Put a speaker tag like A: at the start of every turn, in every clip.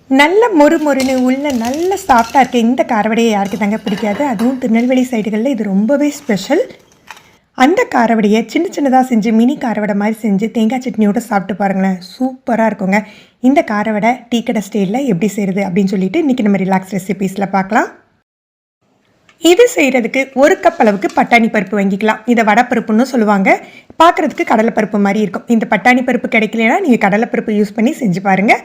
A: நல்ல மொறுமொறுன்னு உள்ள நல்ல சாஃப்டாக இருக்க இந்த காரவடையை யாருக்கு தாங்க பிடிக்காது. அதுவும் திருநெல்வேலி சைடுகளில் இது ரொம்பவே ஸ்பெஷல். அந்த காரவடையை சின்ன சின்னதாக செஞ்சு மினி காரவடை மாதிரி செஞ்சு தேங்காய் சட்னியோடு சாப்பிட்டு பாருங்களேன், சூப்பராக இருக்குங்க. இந்த காரவடை டீ கடை ஸ்டைலில் எப்படி செய்கிறது அப்படின்னு சொல்லிட்டு இன்றைக்கி நம்ம ரிலாக்ஸ் ரெசிபீஸில் பார்க்கலாம். இது செய்கிறதுக்கு 1 கப் அளவுக்கு பட்டாணி பருப்பு வாங்கிக்கலாம். இதை வடைப்பருப்புன்னு சொல்லுவாங்க. பார்க்குறதுக்கு கடலைப்பருப்பு மாதிரி இருக்கும். இந்த பட்டாணி பருப்பு கிடைக்கலனா நீங்கள் கடலைப்பருப்பு யூஸ் பண்ணி செஞ்சு பாருங்கள்.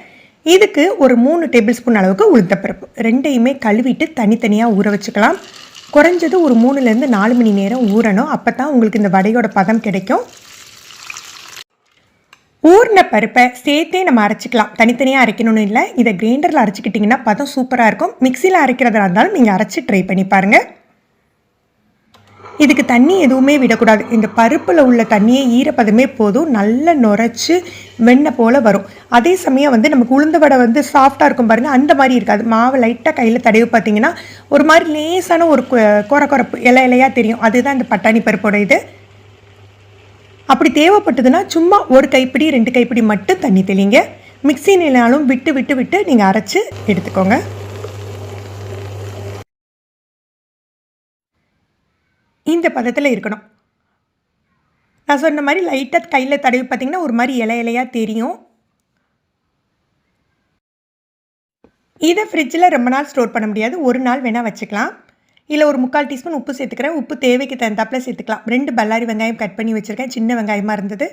A: இதுக்கு ஒரு 3 டேபிள் ஸ்பூன் அளவுக்கு உளுத்தப்பருப்பு ரெண்டையுமே கழுவிட்டு தனித்தனியாக ஊற வச்சுக்கலாம். குறைஞ்சது ஒரு 3லேருந்து 4 மணி நேரம் ஊறணும். அப்போ தான் உங்களுக்கு இந்த வடையோட பதம் கிடைக்கும். ஊறின பருப்பை சேர்த்தே நம்ம அரைச்சிக்கலாம். தனித்தனியாக அரைக்கணும்னு இல்லை. இதை கிரைண்டரில் அரைச்சிக்கிட்டிங்கன்னா பதம் சூப்பராக இருக்கும். மிக்சியில் அரைக்கிறதா இருந்தாலும் நீங்கள் அரைச்சி ட்ரை பண்ணி பாருங்கள். இதுக்கு தண்ணி எதுவுமே விடக்கூடாது. இந்த பருப்பில் உள்ள தண்ணியே ஈரப்பதமே போதும். நல்லா நுரைச்சி வெண்ணெய் போல் வரும். அதே சமயம் நமக்கு உளுந்த வடை சாஃப்டாக இருக்கும் பாருங்கள், அந்த மாதிரி இருக்காது. மாவு லைட்டாக கையில் தடவி பார்த்தீங்கன்னா ஒரு மாதிரி லேசான ஒரு கொரப்பு இலையாக தெரியும். அதுதான் இந்த பட்டாணி பருப்போட இது. அப்படி தேவைப்பட்டதுன்னா சும்மா 1 கைப்பிடி 2 கைப்பிடி மட்டும் தண்ணி தெளிங்க. மிக்சினாலும் விட்டு விட்டு விட்டு நீங்கள் அரைச்சி எடுத்துக்கோங்க. இந்த பதத்தில் இருக்கணும். நான் சொன்ன மாதிரி லைட்டாக கையில் தடவி பார்த்தீங்கன்னா ஒரு மாதிரி இலையாக தெரியும். இதை ஃப்ரிட்ஜில் ரொம்ப நாள் ஸ்டோர் பண்ண முடியாது. ஒரு நாள் வேணால் வச்சுக்கலாம். இல்லை ஒரு 3/4 டீஸ்பூன் உப்பு சேர்த்துக்கிறேன். உப்பு தேவைக்கு தகுந்தாப்பில் சேர்த்துக்கலாம். 2 பல்லாரி வெங்காயம் கட் பண்ணி வச்சுருக்கேன். சின்ன வெங்காயமாக இருந்தது.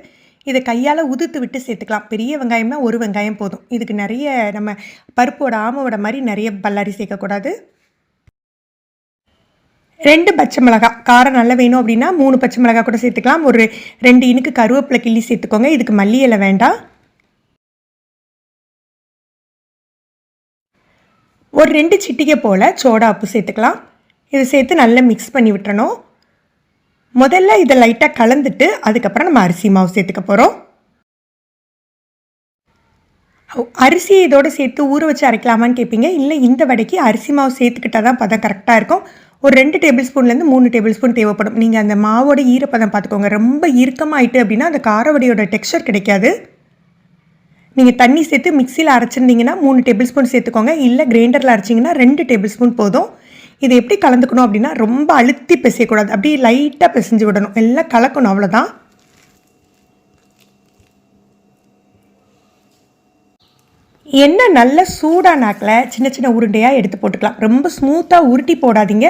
A: இதை கையால் உதுத்து விட்டு சேர்த்துக்கலாம். பெரிய வெங்காயம்னா 1 வெங்காயம் போதும். இதுக்கு நிறைய நம்ம பருப்போட ஆமோட மாதிரி நிறைய பல்லாரி சேர்க்கக்கூடாது. 2 பச்சை மிளகாய், காரம் நல்லா வேணும் அப்படின்னா 3 பச்சை மிளகாய் கூட சேர்த்துக்கலாம். ஒரு 2 இனுக்கு கருவேப்பிலை கிள்ளி சேர்த்துக்கோங்க. இதுக்கு மல்லி இலை வேண்டாம். ஒரு 2 சிட்டிகை போல் சோடா உப்பு சேர்த்துக்கலாம். இதை சேர்த்து நல்லா மிக்ஸ் பண்ணி விட்டுறணும். முதல்ல இதை லைட்டாக கலந்துட்டு அதுக்கப்புறம் நம்ம அரிசி மாவு சேர்த்துக்க போகிறோம். அரிசி இதோடு சேர்த்து ஊற வச்சு அரைக்கலாமான்னு கேட்பீங்க. இல்லை, இந்த வடைக்கு அரிசி மாவு சேர்த்துக்கிட்டால் தான் பதம் கரெக்டாக இருக்கும். ஒரு 2 டேபிள் ஸ்பூன்லேருந்து 3 டேபிள் ஸ்பூன் தேவைப்படும். நீங்கள் அந்த மாவோட ஈரப்பதம் பார்த்துக்கோங்க. ரொம்ப இறுக்கமாகிட்டு அப்படின்னா அந்த காரவடையோட டெக்ஸ்சர் கிடைக்காது. நீங்கள் தண்ணி சேர்த்து மிக்சியில் அரைச்சிருந்தீங்கன்னா 3 டேபிள் ஸ்பூன் சேர்த்துக்கோங்க. இல்லை கிரைண்டரில் அரைச்சிங்கன்னா 2 டேபிள் ஸ்பூன் போதும். இதை எப்படி கலந்துக்கணும் அப்படின்னா ரொம்ப அழுத்தி பிசையக்கூடாது. அப்படியே லைட்டாக பிசைஞ்சு விடணும். எல்லாம் கலக்கணும், அவ்வளோதான். எண்ணெய் நல்ல சூடானாக்கில் சின்ன சின்ன உருண்டையாக எடுத்து போட்டுக்கலாம். ரொம்ப ஸ்மூத்தாக உருட்டி போடாதீங்க.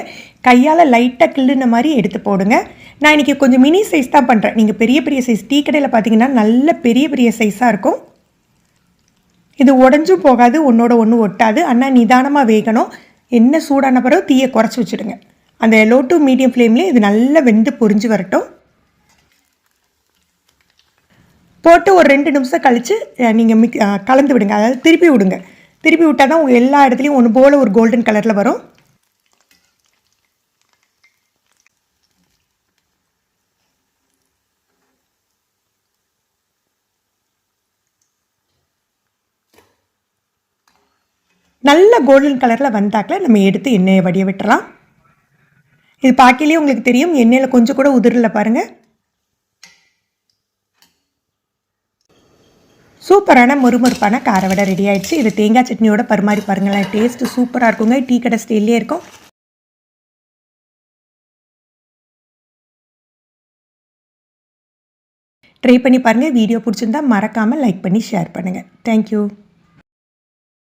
A: கையால் லைட்டாக கிள்ளுன மாதிரி எடுத்து போடுங்க. நான் இன்றைக்கி கொஞ்சம் மினி சைஸ் தான் பண்ணுறேன். நீங்கள் பெரிய பெரிய சைஸ் டீ கடையில் பார்த்தீங்கன்னா நல்ல பெரிய பெரிய சைஸாக இருக்கும். இது உடஞ்சும் போகாது, ஒன்றோட ஒன்று ஒட்டாது. ஆனால் நிதானமாக வேகணும். எண்ணெய் சூடான பிறகு தீயை குறைச்சி வச்சுடுங்க. அந்த லோ டு மீடியம் ஃப்ளேம்லேயே இது நல்லா வெந்து பொரிஞ்சு வரட்டும். போட்டு ஒரு 2 நிமிஷம் கழித்து நீங்கள் கலந்து விடுங்க. அதாவது திருப்பி விடுங்க. திருப்பி விட்டால் தான் உங்கள் எல்லா இடத்துலையும் ஒன்று போல் ஒரு கோல்டன் கலரில் வரும். நல்ல கோல்டன் கலரில் வந்தாக்கில் நம்ம எடுத்து எண்ணெயை வடிய விட்டுறலாம். இது பார்க்கலையே உங்களுக்கு தெரியும், எண்ணெயில் கொஞ்சம் கூட உதிரில் பாருங்கள். சூப்பரான மொறுமொறுப்பான காரவடை ரெடி ஆகிடுச்சு. இது தேங்காய் சட்னியோட பரிமாறி பாருங்களேன். டேஸ்ட்டு சூப்பராக இருக்குங்க. டீ கடை ஸ்டைல்லே இருக்கும். ட்ரை பண்ணி பாருங்கள். வீடியோ பிடிச்சிருந்தா மறக்காமல் லைக் பண்ணி ஷேர் பண்ணுங்கள். தேங்க்யூ.